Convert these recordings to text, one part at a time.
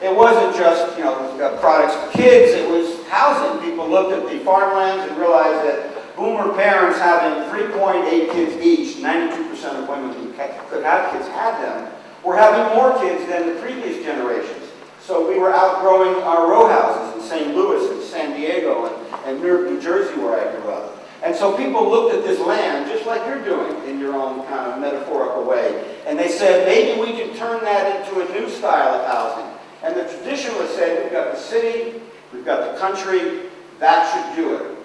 It wasn't just, products for kids, it was housing. People looked at the farmlands and realized that boomer parents having 3.8 kids each, 92% of women who could have kids had them, were having more kids than the previous generations. So we were outgrowing our row houses in St. Louis and San Diego and Newark, New Jersey, where I grew up. And so people looked at this land, just like you're doing in your own kind of metaphorical way, and they said, maybe we can turn that into a new style of housing. And the traditionalists said, we've got the city, we've got the country, that should do it.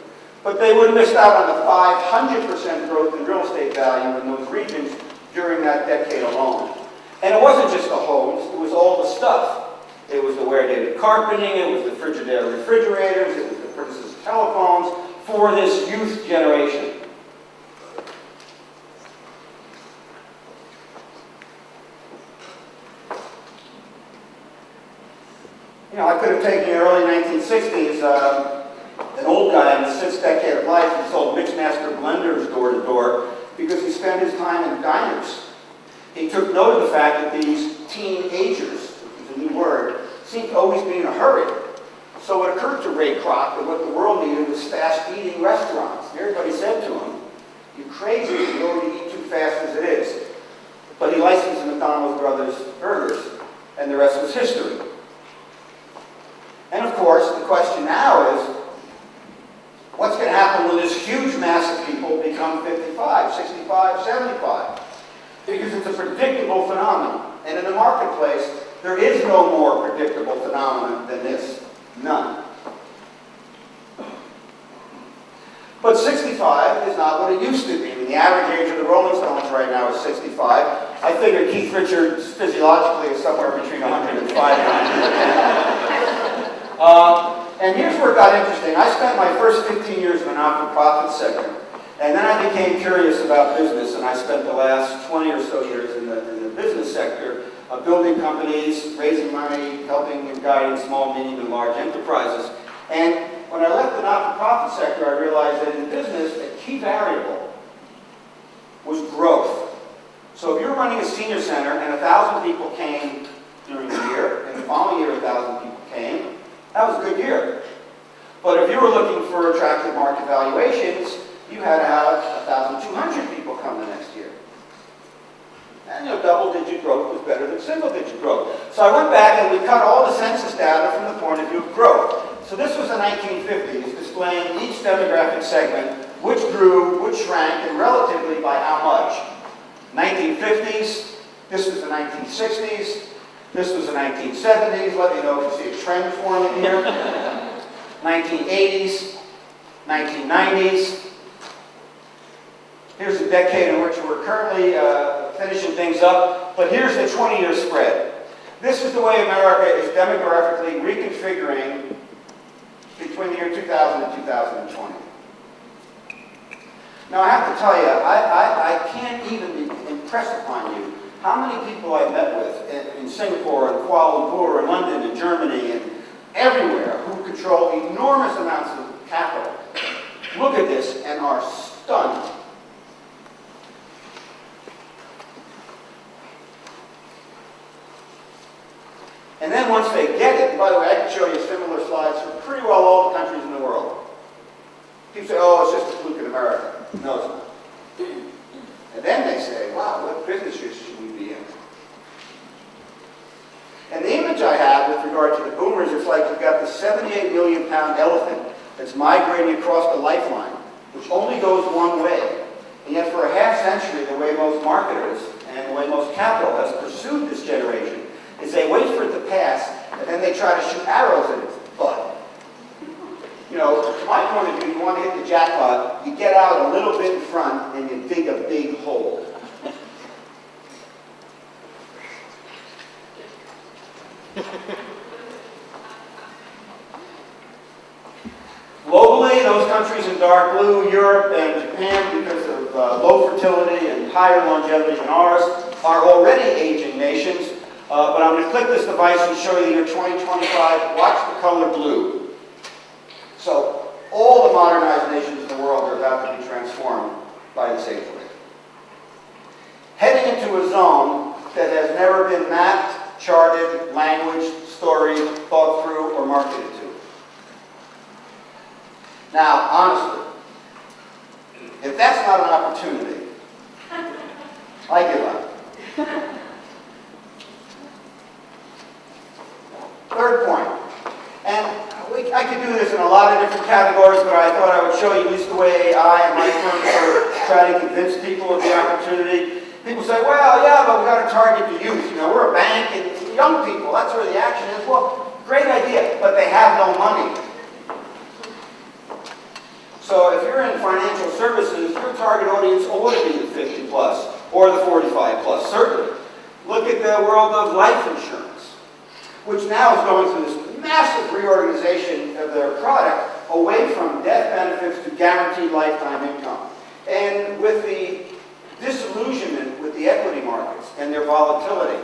But they would have missed out on the 500% growth in real estate value in those regions during that decade alone. And it wasn't just the homes, it was all the stuff. It was the variegated carpeting, it was the Frigidaire refrigerators, it was the Princess telephones for this youth generation. I could have taken the early 1960s, an old guy in the sixth decade of life who sold Mixmaster blenders door to door because he spent his time in diners. He took note of the fact that these teenagers, which is a new word, seemed to always be in a hurry. So it occurred to Ray Kroc that what the world needed was fast-eating restaurants. Everybody said to him, "You're crazy, you already eat too fast as it is." But he licensed the McDonald's Brothers burgers, and the rest was history. And of course, the question now is, what's going to happen when this huge mass of people become 55, 65, 75? Because it's a predictable phenomenon. And in the marketplace, there is no more predictable phenomenon than this. None. But 65 is not what it used to be. I mean, the average age of the Rolling Stones right now is 65. I figure Keith Richards physiologically is somewhere between 105 and 110. And here's where it got interesting. I spent my first 15 years in the not-for-profit sector, and then I became curious about business, and I spent the last 20 or so years in the business sector, building companies, raising money, helping and guiding small, medium, and large enterprises. And when I left the not-for-profit sector, I realized that in business, a key variable was growth. So if you're running a senior center and 1,000 people came during the year, and the following year 1,000 people came, that was a good year. But if you were looking for attractive market valuations, you had to have 1,200 people come the next year. And double-digit growth was better than single-digit growth. So I went back and we cut all the census data from the point of view of growth. So this was the 1950s, displaying each demographic segment, which grew, which shrank, and relatively by how much. 1950s, this was the 1960s, this was the 1970s, let me know if you see a trend forming here. 1980s, 1990s. Here's the decade in which we're currently finishing things up, but here's the 20-year spread. This is the way America is demographically reconfiguring between the year 2000 and 2020. Now I have to tell you, I can't even impress upon you how many people I met with in Singapore and Kuala Lumpur and London and Germany and everywhere who control enormous amounts of capital look at this and are stunned. And then once they get it, and by the way, I can show you similar slides from pretty well all the countries in the world. People say, oh, it's just a fluke in America. No, it's not. And then they say, wow, what businesses should we be in? And the image I have with regard to the boomers, it's like you've got the 78 million pound elephant that's migrating across the lifeline, which only goes one way. And yet for a half century, the way most marketers and the way most capital has pursued this generation is they wait for it to pass, and then they try to shoot arrows at its butt. From my point of view, you want to hit the jackpot, you get out a little bit in front, and you dig a big hole. Globally, those countries in dark blue, Europe and Japan, because of low fertility and higher longevity than ours, are already aging nations. But I'm going to click this device and show you the year 2025. Watch the color blue. So all the modernized nations in the world are about to be transformed by this age wave. Heading into a zone that has never been mapped charted, language, story, thought through, or marketed to. Now, honestly, if that's not an opportunity, I give up. Third point, and I could do this in a lot of different categories, but I thought I would show you at least the way I and my firm are trying to convince people of the opportunity. People say, well, yeah, but we've got to target the youth. You know, we're a bank and young people, that's where the action is. Well, great idea, but they have no money. So if you're in financial services, your target audience ought to be the 50 plus or the 45 plus, certainly. Look at the world of life insurance, which now is going through this massive reorganization of their product away from death benefits to guaranteed lifetime income. And with the disillusionment with the equity markets and their volatility,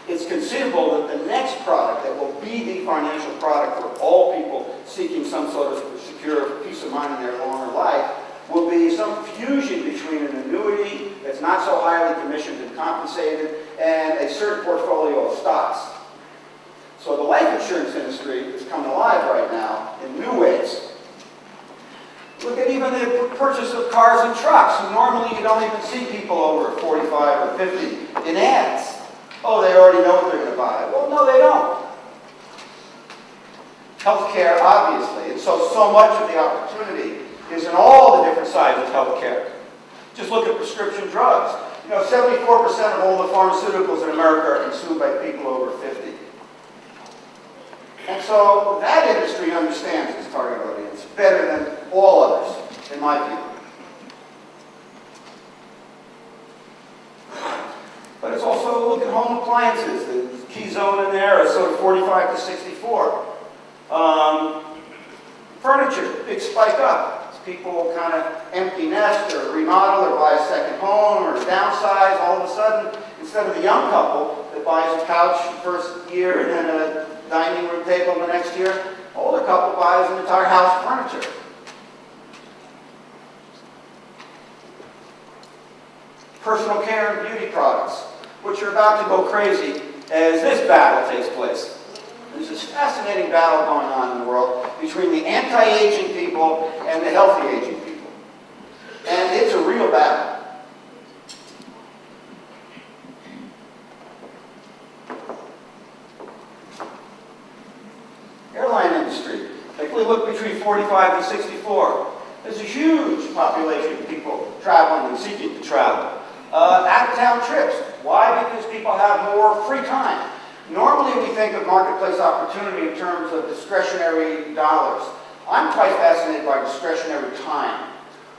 it's conceivable that the next product that will be the financial product for all people seeking some sort of secure peace of mind in their longer life will be some fusion between an annuity that's not so highly commissioned and compensated and a certain portfolio of stocks. So the life insurance industry is coming alive right now in new ways. Look at even the purchase of cars and trucks. Normally you don't even see people over 45 or 50 in ads. Oh, they already know what they're going to buy. Well, no, they don't. Healthcare, obviously. And so much of the opportunity is in all the different sides of healthcare. Just look at prescription drugs. You know, 74% of all the pharmaceuticals in America are consumed by people over 50. And so that industry understands its target audience better than all others, in my view. But it's also, look at home appliances. The key zone in there is sort of 45 to 64. Furniture, big spike up. As people kind of empty nest or remodel or buy a second home or downsize, all of a sudden, instead of the young couple that buys a couch the first year and then a dining room table the next year, older couple buys an entire house of furniture. Personal care and beauty products, which are about to go crazy as this battle takes place. There's this fascinating battle going on in the world between the anti-aging people and the healthy aging people. And it's a real battle. Airline industry. If we look between 45 and 64, there's a huge population of people traveling and seeking to travel. Out-of-town trips. Why? Because people have more free time. Normally we think of marketplace opportunity in terms of discretionary dollars. I'm quite fascinated by discretionary time.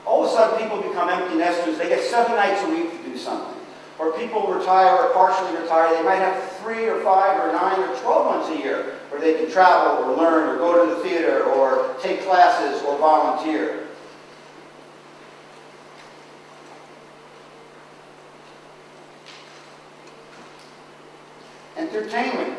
All of a sudden people become empty nesters. They get 7 nights a week to do something. Or people retire or partially retire. They might have 3 or 5 or 9 or 12 months a year where they can travel or learn or go to the theater or take classes or volunteer. Entertainment.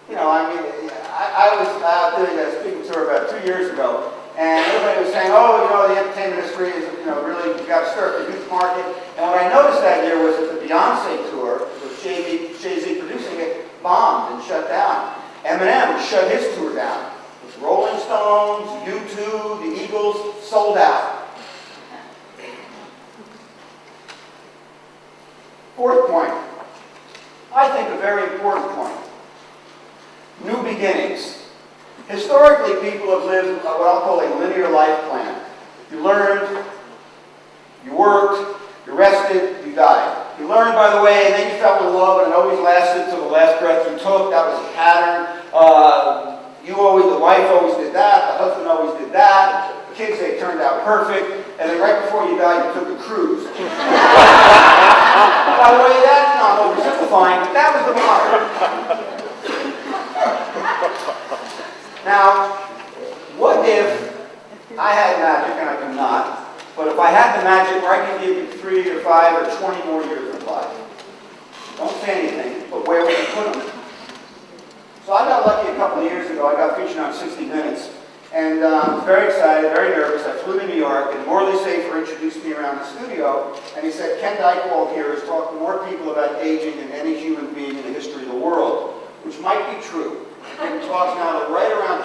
You know, I mean, I was out doing a speaking tour about 2 years ago, and everybody was saying, oh, you know, the entertainment industry is, you know, really, you got to stir up the youth market. And what I noticed that year was that the Beyonce tour, with Jay-Z producing it, bombed and shut down. Eminem shut his tour down. The Rolling Stones, U2, the Eagles, sold out. Fourth point. I think a very important point. New beginnings. Historically, people have lived what I'll call a linear life plan. You learned, you worked, you rested, you died. You learned, by the way, and then you fell in love, and it always lasted till the last breath you took. That was a pattern. The wife always did that. The husband always did that. The kids, they turned out perfect. And then right before you died, you took a cruise. By the way, that's not oversimplifying, but that was the model. Now, what if I had magic, and I do not, but if I had the magic where I can give you 3 or 5 or 20 more years of life? Don't say anything, but where would you put them? So I got lucky a couple of years ago. I got featured on 60 Minutes And I was very excited, very nervous. I flew to New York, and Morley Safer introduced me around the studio, and he said, Ken Dychtwald here has talked to more people about aging than any human being in the history of the world, which might be true. And he talks now to right around